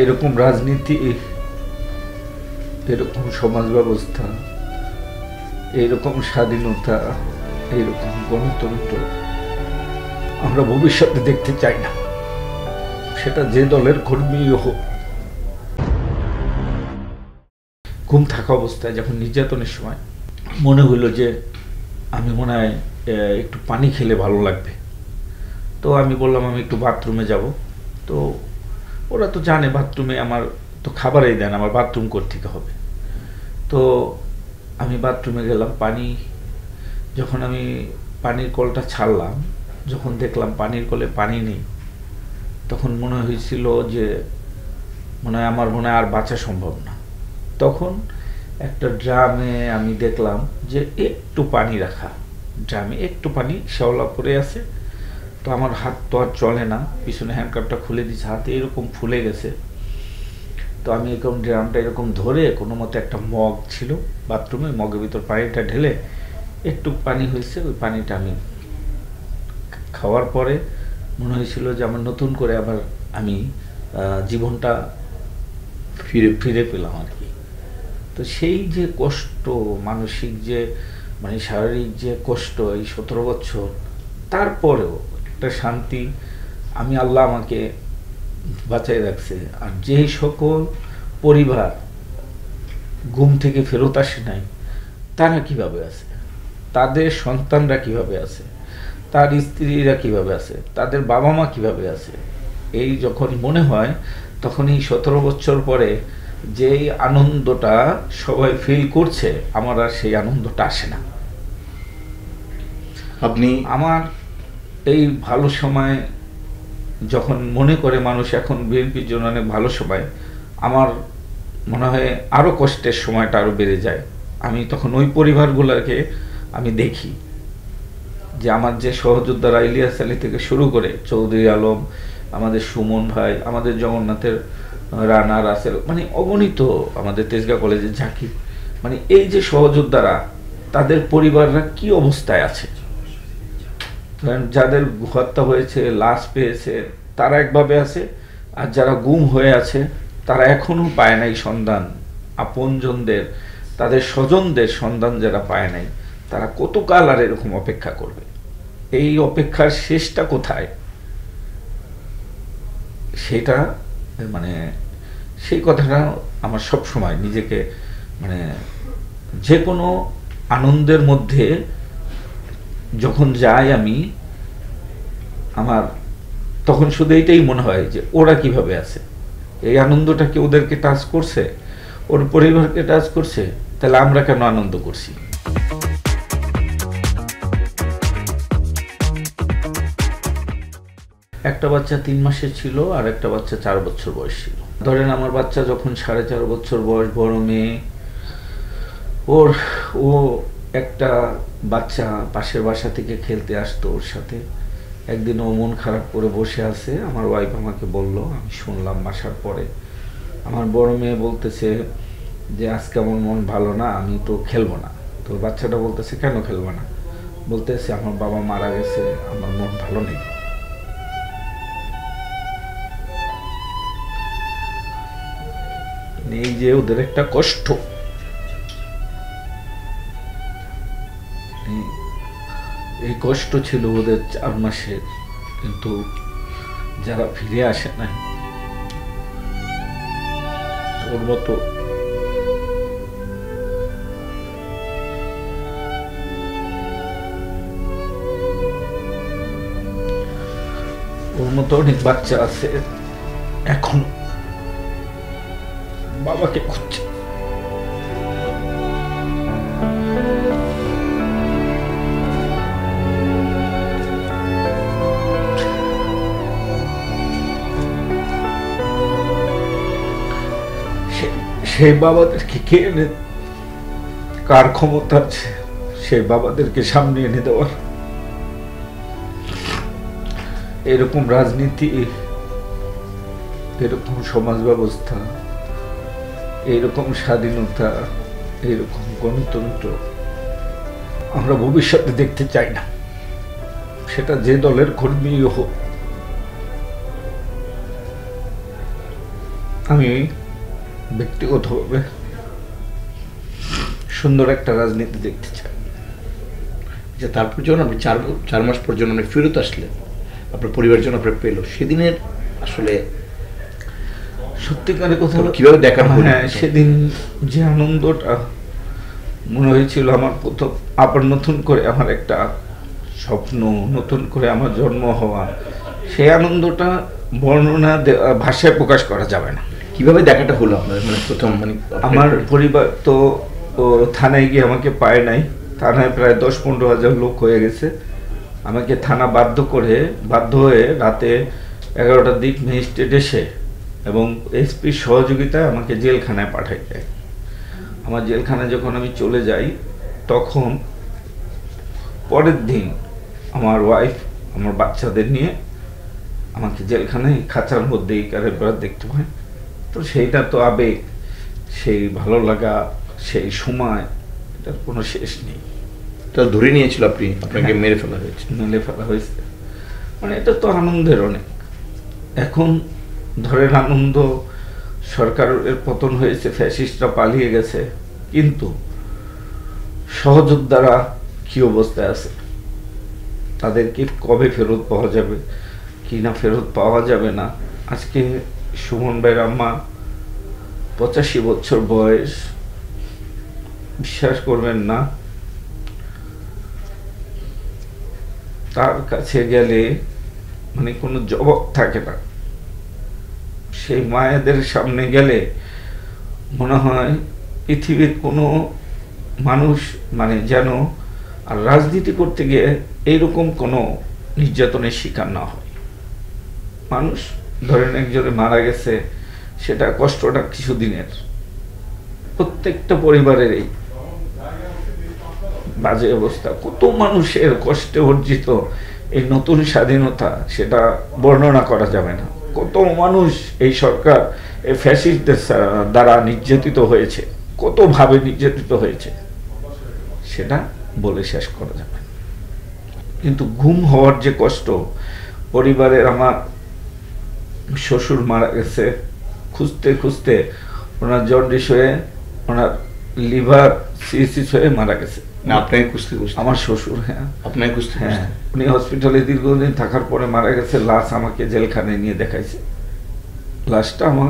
এরকম রাজনীতি, এরকম সমাজ ব্যবস্থা, এরকম স্বাধীনতা, এরকম গণতন্ত্র আমরা ভবিষ্যতে দেখতে চাই না, সেটা যে দলের কর্মীই হোক। ঘুম থাকা অবস্থায় যখন নির্যাতনের সময় মনে হলো যে আমি মনে হয় একটু পানি খেলে ভালো লাগবে, তো আমি বললাম আমি একটু বাথরুমে যাব। তো ওরা তো জানে বাথরুমে আমার তো খাবারই দেন, আমার বাথরুম করতে হবে। তো আমি বাথরুমে গেলাম। যখন আমি পানির কলটা ছাড়লাম, যখন দেখলাম পানির কলে পানি নেই, তখন মনে হয়েছিল যে আমার আর বাঁচা সম্ভব না। তখন একটা ড্রামে আমি দেখলাম যে একটু পানি রাখা, ড্রামে একটু পানি শ্যাওলা পড়ে আছে। তো আমার হাত তো আর চলে না, পিছনে হ্যান্ডকাপটা খুলে দিয়েছে, হাতে এরকম ফুলে গেছে। তো আমি এরকম ড্রামটা এরকম ধরে কোনো মতে, একটা মগ ছিল বাথরুমে, মগের ভিতর পানিটা ঢেলে একটু পানি হয়েছে, ওই পানিটা আমি খাওয়ার পরে মনে হয়েছিল যে আমার নতুন করে আবার আমি জীবনটা ফিরে পেলাম আর কি। তো সেই যে কষ্ট, মানসিক যে শারীরিক যে কষ্ট, এই 17 বছর, তারপরেও একটা শান্তি, আমি আল্লাহ আমাকে বাঁচাই রাখছে। আর যে সকল পরিবার ঘুম থেকে ফেরত আসে নাই, তারা কিভাবে আছে, তাদের সন্তানরা কিভাবে আছে, তার স্ত্রীরা কিভাবে আছে, তাদের বাবা মা কিভাবে আছে, এই যখন মনে হয় তখন এই 17 বছর পরে যেই আনন্দটা সবাই ফিল করছে, আমার আর সেই আনন্দটা আসে না। আমার এই ভালো সময় যখন মনে করে মানুষ এখন বিএনপির জন্য অনেক ভালো সময়, আমার মনে হয় আরও কষ্টের সময়টা আরও বেড়ে যায়। আমি তখন ওই পরিবারগুলোকে আমি দেখি যে আমার যে সহযোদ্ধারা, ইলিয়াস আলী থেকে শুরু করে চৌধুরী আলম, আমাদের সুমন ভাই, আমাদের জগন্নাথের রানা, রাসেল, অগণিত, আমাদের তেজগাঁ কলেজের জাকির, এই যে সহযোদ্ধারা, তাদের পরিবাররা কি অবস্থায় আছে। যাদের হত্যা হয়েছে, লাশ পেয়েছে, তারা একভাবে আছে, আর যারা গুম হয়ে আছে তারা এখনো পায় নাই সন্ধান, আপনজনদের, তাদের স্বজনদের সন্ধান যারা পায় নাই, তারা কতকাল আর এরকম অপেক্ষা করবে? এই অপেক্ষার শেষটা কোথায়, সেটা সেই কথাটা আমার সব সময় নিজেকে যে কোনো আনন্দের মধ্যে যখন যাই আমি, আমার তখন শুধু এইটাই মনে হয় যে ওরা কিভাবে আছে, এই আনন্দটা কি ওদেরকে টাচ করছে, ওর পরিবারকে টাচ করছে, তাহলে আমরা কেন আনন্দ করছি? একটা বাচ্চা 3 মাসের ছিল, আর একটা বাচ্চা 4 বছর বয়স ছিল। ধরেন আমার বাচ্চা যখন 4.5 বছর বয়স, বড় মেয়ে, ও একটা বাচ্চা পাশের বাসা থেকে খেলতে আসতো ওর সাথে। একদিন ও মন খারাপ করে বসে আছে, আমার ওয়াইফ আমাকে বলল, আমি শুনলাম বাসার পরে। আমার বড় মেয়ে বলতেছে যে আজকে আমার মন ভালো না, আমি তো খেলবো না। তো বাচ্চাটা বলতেছে কেন খেলবো না? বলতেছে আমার বাবা মারা গেছে, আমার মন ভালো নেই। এই যে ওদের একটা কষ্ট, এই কষ্ট ছিল ওদের 4 মাসের, কিন্তু যারা ফিরে আসে নাই, ওর মতো অনেক বাচ্চা আছে এখন বাবাকে খুঁজছে। সেই বাবাদেরকে কে এনে, কার ক্ষমতা আছে সেই বাবাদেরকে সামনে এনে দেওয়ার? এরকম রাজনীতি, এরকম সমাজ ব্যবস্থা, এরকম স্বাধীনতা, এরকম গণতন্ত্র আমরা ভবিষ্যতে দেখতে চাই না, সেটা যে দলের কর্মীই হোক। আমি ব্যক্তিগতভাবে সুন্দর একটা রাজনীতি দেখতে চাই। যে তারপর যখন আপনি 4 মাস পর যখন আপনি ফেরত আসলেন, আপনার পরিবার যখন আপনার পেলো, সেদিনের আসলে সত্যিকারের কথা কিভাবে দেখানো হলো? হ্যাঁ, সেদিন যে আনন্দটা মনে হয়েছিল আমার প্রথম, আবার নতুন করে আমার একটা স্বপ্ন, নতুন করে আমার জন্ম হওয়া, সেই আনন্দটা বর্ণনা ভাষায় প্রকাশ করা যাবে না। কিভাবে দেখাটা হলো আপনার, মানে প্রথম, মানে আমার পরিবার তো থানায় গিয়ে আমাকে পায় নাই। থানায় প্রায় 10-15 হাজার লোক হয়ে গেছে। আমাকে থানা বাধ্য হয়ে রাতে 11টার দিক ম্যাজিস্ট্রেট এসে এবং এসপির সহযোগিতায় আমাকে জেলখানায় পাঠাই দেয়। আমার জেলখানায় যখন আমি চলে যাই, তখন পরের দিন আমার ওয়াইফ আমার বাচ্চাদের নিয়ে আমাকে জেলখানায় খাঁচার মধ্যেই কারের দেখতে পায়। তো সেইটা তো আবেগ, সেই ভালো লাগা, সেই সময়, এটার কোনো শেষ নেই। তো ধরে নিয়েছিল আপনাকে মেরে ফেলা হয়েছে, মানে এটা তো আনন্দের অনেক। এখন ধরেন আনন্দ, সরকারের পতন হয়েছে, ফ্যাসিস্টরা পালিয়ে গেছে, কিন্তু সহযোদ্ধারা কি অবস্থায় আছে, তাদেরকে কবে ফেরত পাওয়া যাবে কি না ফেরত পাওয়া যাবে না। আজকে সুমন ভাইয়ের আম্মা 85 বছর বয়স, বিশ্বাস করবেন না, তার কাছে গেলে মানে কোনো জবাব থাকে না। সেই মায়েদের সামনে গেলে মনে হয় পৃথিবীর কোনো মানুষ মানে যেন আর রাজনীতি করতে গিয়ে এইরকম কোনো নির্যাতনের শিকার না হয়। মানুষ ধরেন একজনে মারা গেছে, সেটা কষ্টটা কিছুদিনের, প্রত্যেকটা পরিবারের এই বাজে অবস্থা। কত মানুষের কষ্টে অর্জিত এই নতুন স্বাধীনতা, সেটা বর্ণনা করা যাবে না। কত মানুষ এই সরকার, এই ফ্যাসিস্টদের দ্বারা নির্যাতিত হয়েছে, কতভাবে নির্যাতিত হয়েছে, সেটা বলে শেষ করা যাবে না। কিন্তু ঘুম হওয়ার যে কষ্ট, পরিবারের আমার শ্বশুর মারা গেছে, খুঁজতে খুঁজতে ওনার জন্ডিস হয়ে, ওনার লিভার সিরোসিস হয়ে মারা গেছে। আপনাকে খুঁজতে আমার শ্বশুর, হ্যাঁ আপনাকে খুঁজতে, হ্যাঁ, উনি হসপিটালে দীর্ঘদিন থাকার পরে মারা গেছে। লাশ আমাকে জেলখানায় নিয়ে দেখাইছে, লাশটা আমার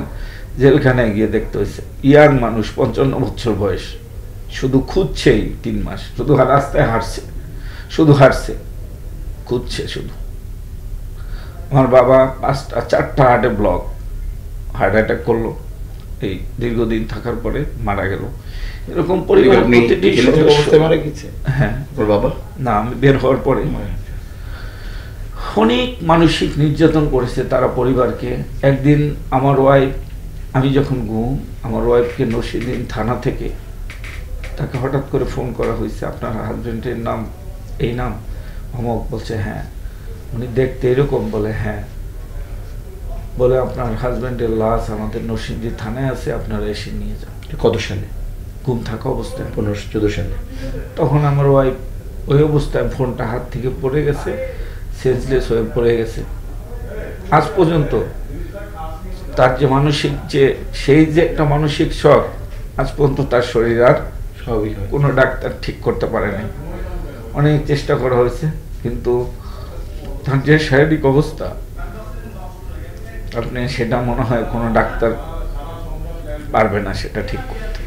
জেলখানায় গিয়ে দেখতে হয়েছে। ইয়াং মানুষ, 55 বছর বয়স, শুধু খুঁজছেই 3 মাস, শুধু রাস্তায় হাঁটছে, শুধু হাঁটছে, খুঁজছে শুধু। আমার বাবা 4টা হার্টে ব্লক, হার্ট অ্যাটাক করলো, এই দীর্ঘদিন থাকার পরে মারা গেল। এরকম পরিবার প্রতিটি অবস্থায় মারা গেছে। হ্যাঁ, ওর বাবা না, আমি বের হওয়ার পরে অনেক মানসিক নির্যাতন করেছে তারা পরিবারকে। একদিন আমার ওয়াইফ, আমি যখন আমার ওয়াইফকে নরসিংদী থানা থেকে তাকে হঠাৎ করে ফোন করা হয়েছে, আপনার হাজবেন্ডের নাম এই নাম অমক, বলছে হ্যাঁ। উনি দেখতে এরকম, বলে হ্যাঁ, বলে আপনার হাজবেন্ডের লাশ আমাদের নরসিংদী থানায় আছে, আপনারা এসে নিয়ে যান। কত সালে? ঘুম থাকা অবস্থায় 15-14 সালে। তখন আমার ওয়াইফ ওই অবস্থায়, ফোনটা হাত থেকে পড়ে গেছে, সেন্সলেস হয়ে পড়ে গেছে। আজ পর্যন্ত তার যে মানসিক, যে সেই যে একটা মানসিক শক, আজ পর্যন্ত তার শরীর আর স্বাভাবিক কোনো ডাক্তার ঠিক করতে পারে নাই। অনেক চেষ্টা করা হয়েছে, কিন্তু তার যে শারীরিক অবস্থা, আপনি সেটা মনে হয় কোনো ডাক্তার পারবে না সেটা ঠিক করতে।